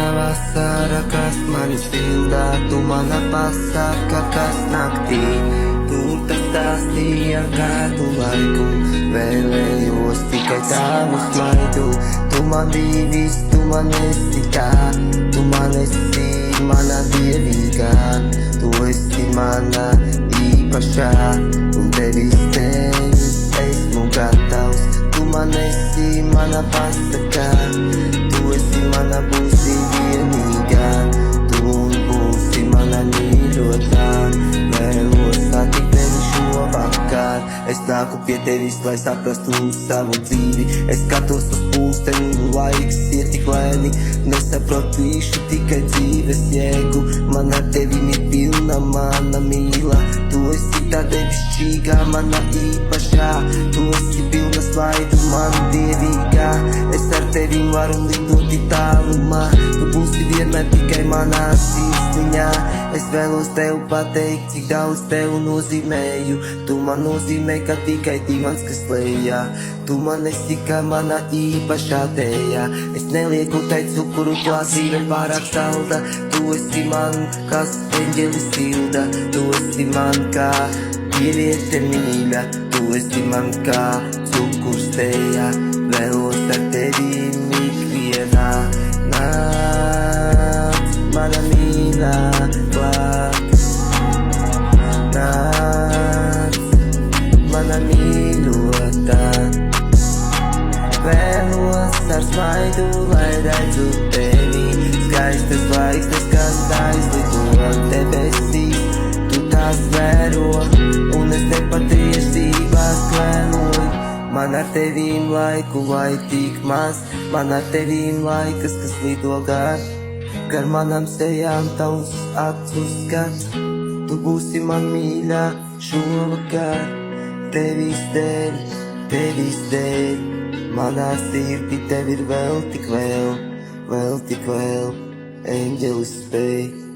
mana vasara, kas mani sildā, tu mana pasaka, kas naktī. Tu tas stāstīja kādu laiku, vēlējos tikai tavu smaidu. Tu man divis, tu man esi tā, tu man esi mana dievīgā. Tu esi mana īpašā, un tevis esmu gatavs. Tu man esi mana pasaka, tu esi mana būsi vienīgā. Tu būsi mana mīļotā, vēlos satikt tevi šovakar. Es nāku pie tevis, lai saprastu savu dzīvi. Es skatos uz pulksteni, laiks iet tik lēni. Nesaprotīšu tikai dzīves jēgu. Man ar tevim ir pilna mana mīla. Tu esi tā devišķīgā, mana īpašā. Tu esi pilna smaidu, man dievīgā. Es ar tevim varu lidot tālumā. Tu būsi vienmēr tikai manā sirsniņā. Es vēlos tev pateikt, cik daudz tev nozīmēju. Tu man nozīmē, ka tikai divans, kas lejā. Tu man esi kā mana īpašā tējā. Es nelieku tai cukuru, klāsība pārāk salda. Tu esi man, kas eņģelis silda. Tu esi man kā dieviete mīļa. Tu esi man kā cukurs tējā. Vēlos ar tevim ikvienā. Nāc, mana mīļā, klāt. Nāc, mana mīļotā. Vēlos ar smaidu, lai redzu tevi. Skaistas zvaigznes, kas aizlido debesīs. Tu tās vēro, un es nepatiesībā skvēloju. Man ar tevīm laiku vai tik maz. Man ar tevīm laikas, kas lido gar manām sejām tavs acu skats. Tu būsi man mīļā šovakar. Tevis dēļ, manā sirdī tev ir vēl tik vēl, eņģelis spēj.